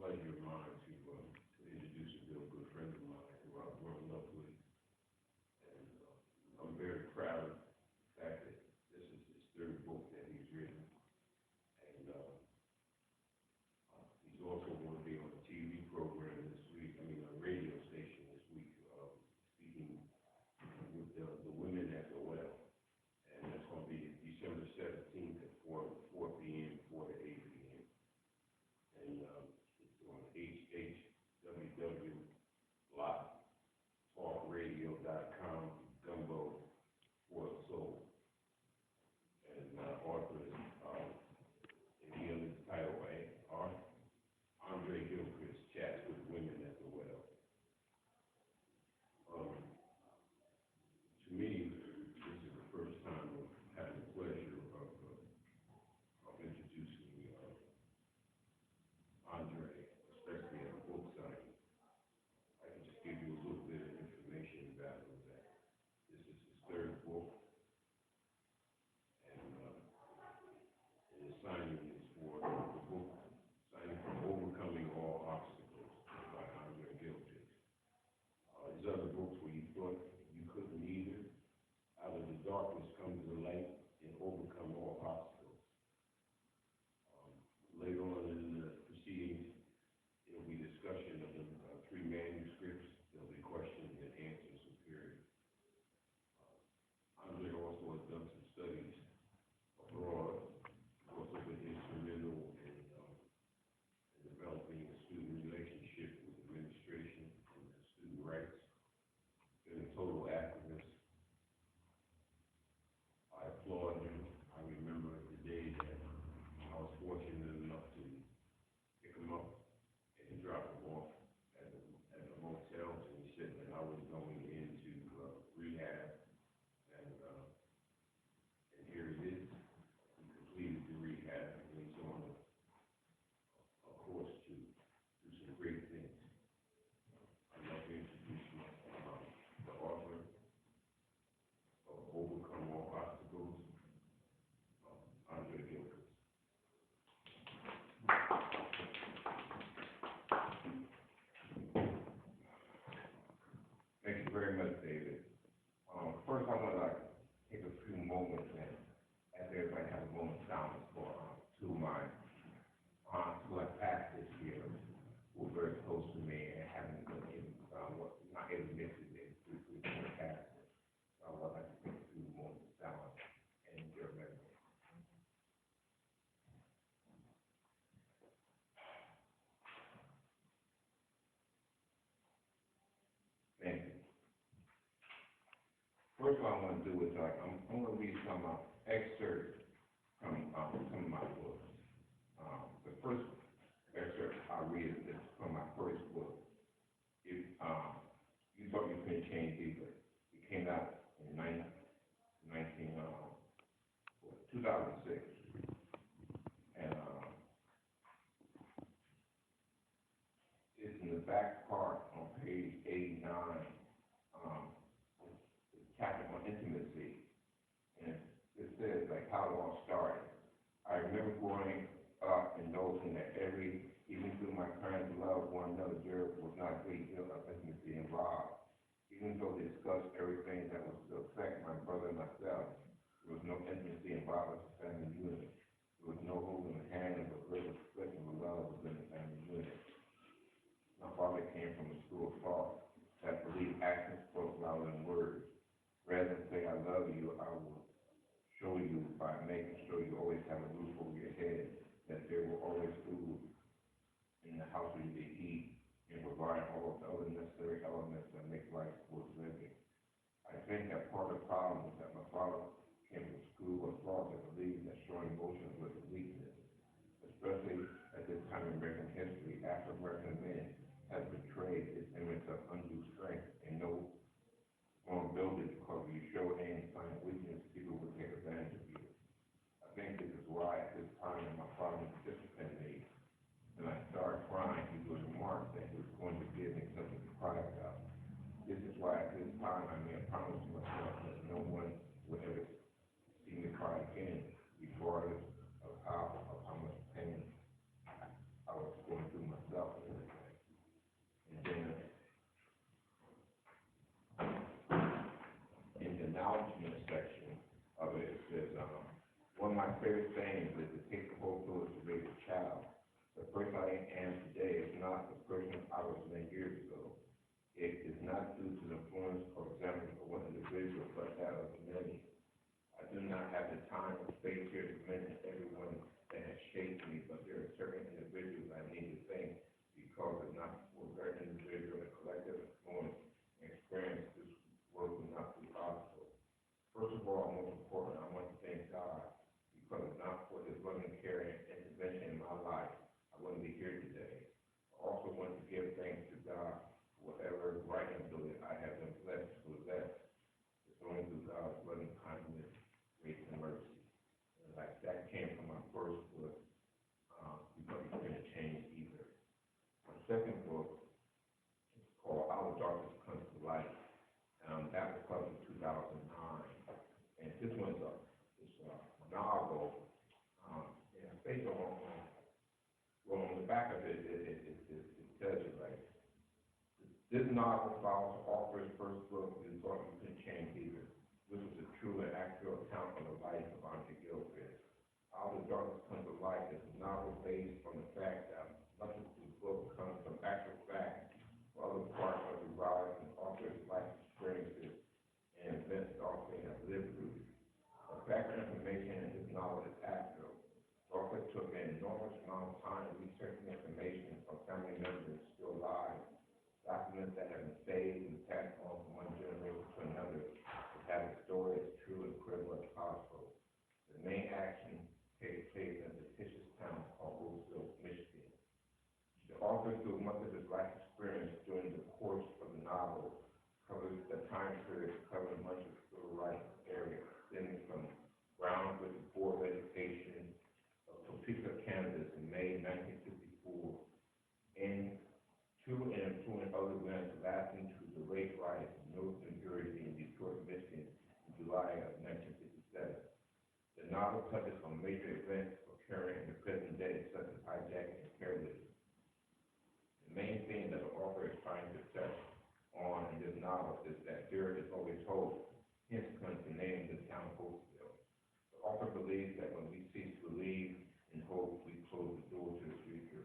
pleasure of mine to introduce a real good friend of mine who I've grown up with. And I'm very proud of the fact that this is his third book that he's written. And he's also going to be on a TV program this week, I mean, a radio station this week, speaking with the women at the well. And that's going to be December 17th at 4 p.m., 4 to 8 p.m. And it's on hhwlivetalkradio.com, Gumbo for the Soul. And author is, and he under the title, Andre Gilchrist, Chats with Women at the Well. To me, this is the first time of having the pleasure of introducing Andre, especially at a book signing. I can just give you a little bit of information about him that this is his third book, and his signing is for the book, signing from Overcoming All Obstacles by Andre Gilchrist. His other books where you thought you couldn't either, Out of the Darkness Comes the Light, and Overcome All Obstacles. Later on in the proceedings, there'll be discussion of the three manuscripts. There'll be questions and answers period. Andre also has done some studies abroad, also been instrumental in developing a student relationship with administration and student rights. Been a total activist. I applaud him. I remember the day that I was fortunate enough to pick him up and drop him off at the motel, and he said that I was going into rehab, and here it is. He completed the rehab, and he's on a course to do some great things. I'd like to introduce the author of Overcome All Obstacles, Andre Gilchrist. Thank you very much, David. First, I want to take a few moments and ask everybody to have a moment of silence for two of my aunts who have passed this year, who were very close to me and haven't been able, not able to miss it in the past. So I would like to take a few moments of silence and your memory. Thank you. First, what I want to do is I'm going to read some excerpts from some of my books. The first excerpt I read is from my first book. You Thought You Couldn't Change Either. It came out in 2006. And it's in the back part on page 89, chapter on intimacy. And it says, like, how it all started. I remember growing up and noticing that even through my parents' love one another, there was not a great deal of intimacy involved. Even though they discussed everything that was to affect my brother and myself, there was no intimacy involved as a family unit. There was no holding the hand of a great expression of love within the family unit. My father came from a school of thought that believed actions spoke louder than words. Rather than say, I love you, I will show you by making sure you always have a roof over your head, that there will always food in the house where you can eat, and provide all of the other necessary elements that make life worth living. I think that part of the problem was that my father came from school of thought that believed that showing emotions was a weakness, especially at this time in American history, after American men have betrayed its image of undue strength and no vulnerability, because if you show any sign of weakness, people will take advantage of you. I think this is why at this time my father disciplined me, and I started crying. He was remarked that he was going to give me something to cry about. This is why at this time I made a promise to myself that no one would ever see me cry again, regardless of how much pain I was going through myself. favorite saying is to take the whole village to raise a child. The person I am today is not the person I was many years ago. It is not due to the influence or example of one individual, but that of many. I do not have the time or space here to mention everyone that has shaped me, but there are certain individuals I need to thank because if not for their individual and collective influence and experience, this work would not be possible. First of all, most important, I want to thank God because if not for his loving care and intervention in my life, I wouldn't be here today. I also want to give thanks to God for whatever writing ability I have been blessed to possess. It's only through God's loving kindness, grace, and mercy. And like that came from my first book, because it couldn't change either. My second book is called Our Darkness Comes to Light. That was published in 2009. And this one's a novel. And it's based on, well, on the back of it, it tells you, like, this novel follows the author's first book, You Thought You Couldn't Change Either. This is a true and accurate account of the life of Gilchrist. How the Darkness Comes to Light is a novel based on the fact that much of the book comes from actual facts, while other parts are derived from the author's life experiences and events the author has lived through. The background information in this novel is accurate. The author took an enormous amount of time researching information from family members still alive, documents that have been saved and passed on from one generation to another to have the story as true and credible as possible. The main action takes place in a fictitious town called Roseville, Michigan. The author, through much of his life experience during the course of the novel, covers the time period covering much of the civil rights area, stemming from ground with the Board of Education of Topeka, Kansas in May 1954, and to and influencing other events lasting to the race riots in North New Jersey and Detroit, Michigan in July of 1957. The novel touches on major events occurring in the present day, such as hijacking and terrorism. The main thing that the author is trying to touch on in this novel is that there is always hope, hence comes the name of the town Hopeville. The author believes that when we cease to believe in hope, we close the door to the future.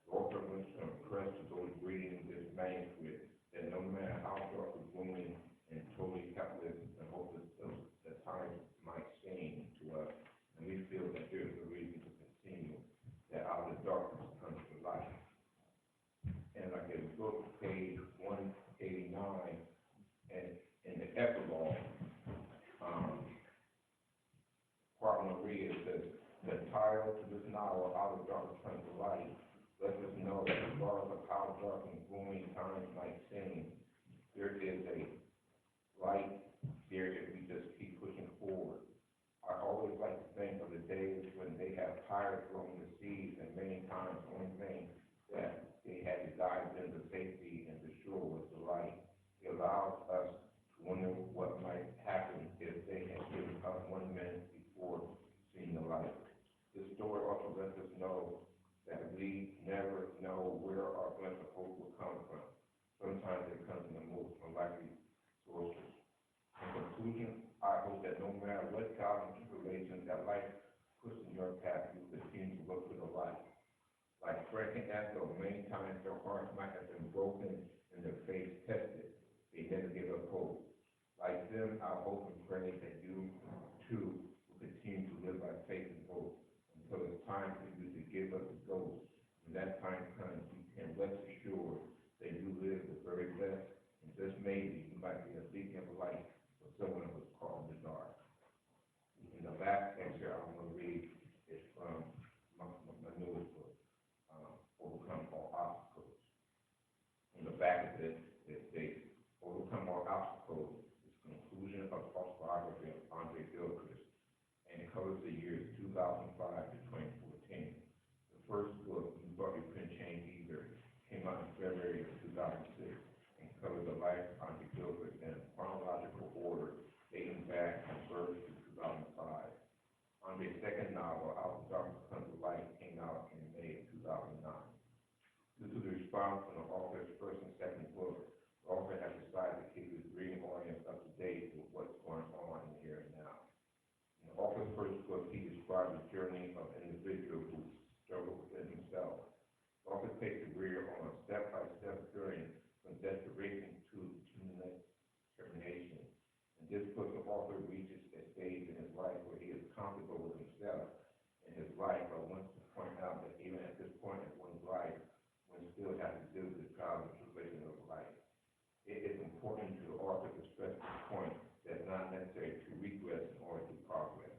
The author wants to impress to those reading this manuscript that no matter how dark or gloomy and totally helpless and hopeless the times might seem to us, and we feel that there is a reason to continue, that out of the darkness comes the light. And like in the book, page 189, and in the epilogue, part 1 read, it says, the title to this novel, Out of Darkness Comes to Light, lets us know that regardless of how dark and gloomy times might seem, there is a light there if we just keep pushing forward. I always like to think of the days when they have pirates roaming the seas, and many times the only thing that they had to dive into safety and the shore was the light. It allows us to wonder what might happen if they had given up 1 minute before seeing the light. This story also lets us know that we never know where our glimpse of hope will come from. Sometimes it comes from the most unlikely sources. In conclusion, I hope that no matter what trials and tribulations that life puts in your path, you continue to look for the light. Like Frank and Ethel, many times their hearts might have been broken and their faith tested. They never give up hope. Like them, I hope and pray that you, too, will continue to live by faith and hope until it's time for you to give up the ghost. When that time comes, you can rest assured that you live the very best, and just maybe you might be a beacon of light for someone who's caught in the dark. And the last excerpt I'm going to read is from my newest book, Overcome All Obstacles. On the back of it, it states, Overcome All Obstacles is the conclusion of the autobiography of Gilchrist, and it covers the years 2005 to 2014. The first book, You Thought You Couldn't Change Either, came out in February of 2006 and covered the life of Gilchrist in chronological order, dating back from birth to 2005. Andre's second novel, Out of Darkness Comes to Light, came out in May of 2009. This is a response from the author's first and second book. The author has decided to keep his reading audience up to date with what's going on in here and now. In the author's first book, he describes describes the journey of an individual who struggles within himself. The author takes the reader on a step-by-step journey from desperation to determination. In this book, the author reaches a stage in his life where he is comfortable with himself and his life, but wants to point out that even at this point in one's life, one still has to deal with the trials and tribulations of life. It is important to the author to stress this point that it's not necessary to regress in order to progress.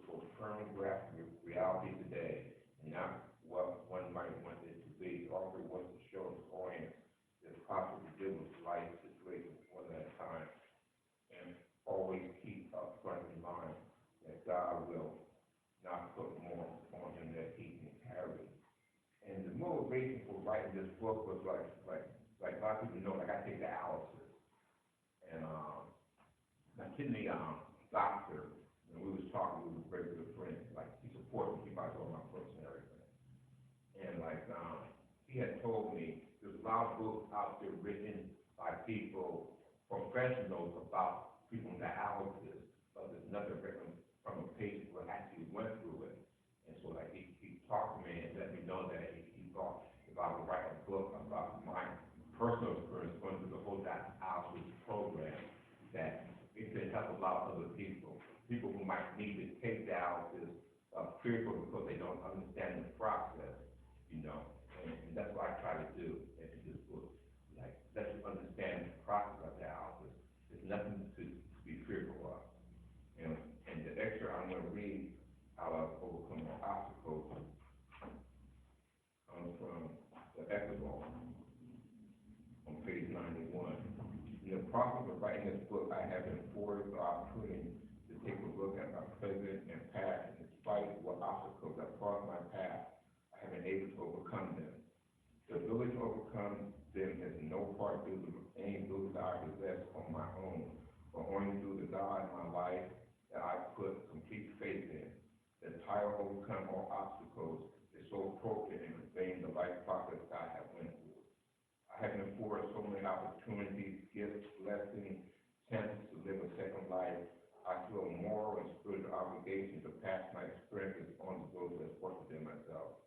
So firm grasp reality today and not what one might want it to be. The author wants to show his audience that it's possible to deal with life situations one at a time and always keep up front in mind that God will not put more on him that he can carry. And the motivation for writing this book was like a lot of people know, like I take dialysis. And my kidney doctor, when we was talking, we were very good friends. Like he supported me, he buys all my books and everything. And like he had told me there's a lot of books out there written by people, professionals about people in dialysis, but there's nothing written from a patient who actually went through it. And so like he talked to me and let me know that he thought if I would write a book about my personal experience going through the whole dialysis program, that it could help a lot of other people who might need to take dialysis, fearful because they don't understand the process, you know. And that's what I try to do in this book, like let you understand the process of dialysis. There's nothing to be fearful of. And the extra I'm going to read how I've overcome my obstacles comes from the Epilogue on page 91. In the process of writing this book, I have been afforded the opportunity to take a look at my present and past, and despite what obstacles have crossed my path, I have been able to overcome them. The ability to overcome them is in no part due to any ability that I possess on my own, but only through the God in my life that I put complete faith in. The title "Overcome All Obstacles" is so appropriate in conveying the life process that I have went through. I have been afforded so many opportunities, gifts, blessings, chances to live a second life. I feel a moral and spiritual obligation to pass my experiences on to those that work within myself.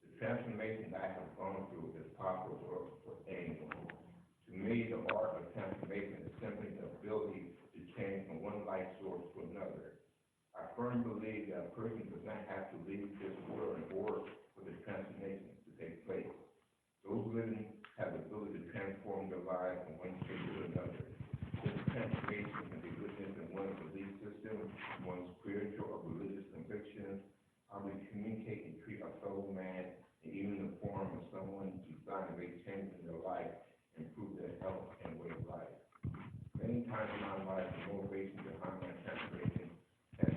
The transformation that I have gone through is possible for anyone. To me, the art of transformation is simply the ability to change from one life source to another. I firmly believe that a person does not have to leave this world in order for the transformation to take place. Those living have the ability to transform their lives from one state to another. This transformation can be witnessed in one's belief system, one's spiritual or religious convictions, how we communicate and treat our fellow man, and even the form of someone designed to make changes in their life, improve their health and way of life. Many times in my life, the motivation behind my transformation has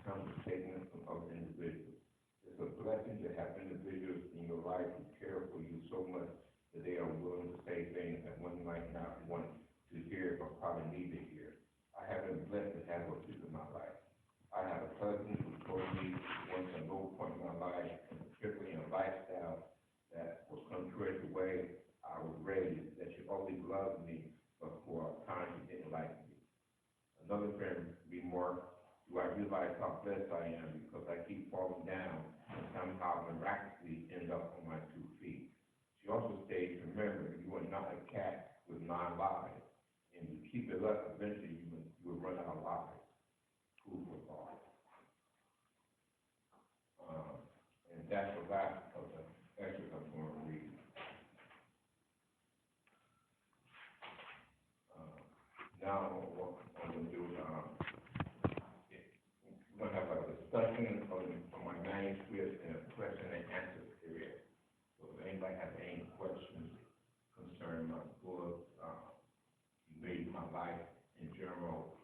come from statements from other individuals. It's a blessing to have individuals in your life who care for you so much that they are willing to say things that one might not want to hear but probably need to hear. I have been blessed to have those people in my life. I have a cousin who told me once at no point in my life, and particularly in a lifestyle that was contrary to the way I was raised, that she always loved me, but for a time she didn't like me. Another friend remarked, "Do I realize how blessed I am because I keep falling down and somehow miraculously end up on my 2 feet?" She also states, "Remember, you are not a cat with 9 lives, and you keep it up, eventually you will run out of lives." Food for thought. And that's the last of the extras I'm going to read. Now what I'm going to do is we're going to have a discussion on my manuscript and a question and answer period. So if anybody has any questions concerning my book, maybe my life in general,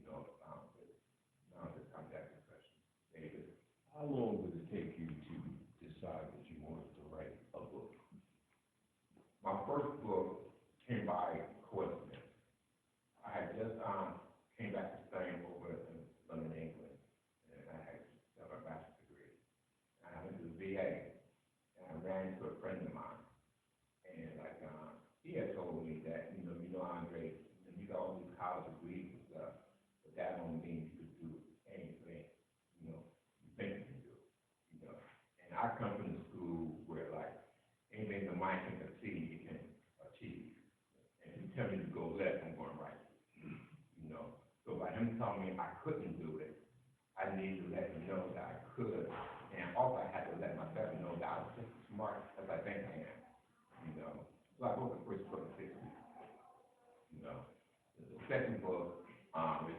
now to contact the question. David. How long did it take you to decide that you wanted to write a book? My first book came by coincidence. I had just came back to studying over in London, England, and I had got my bachelor's degree. And I went to the VA, and I ran into a friend of mine, and he had told me that, Andre, you got all these college degrees and stuff, but that don't mean you could do anything, I come from the school where like anything the mind can conceive, it can achieve. And if you tell me to go left, I'm going right. You know, so by him telling me I couldn't do it, I need to let him know that I could, and also I had to let myself know that I was just as smart as I think I am. You know, so I wrote the first book in 6 weeks. You know, the second book is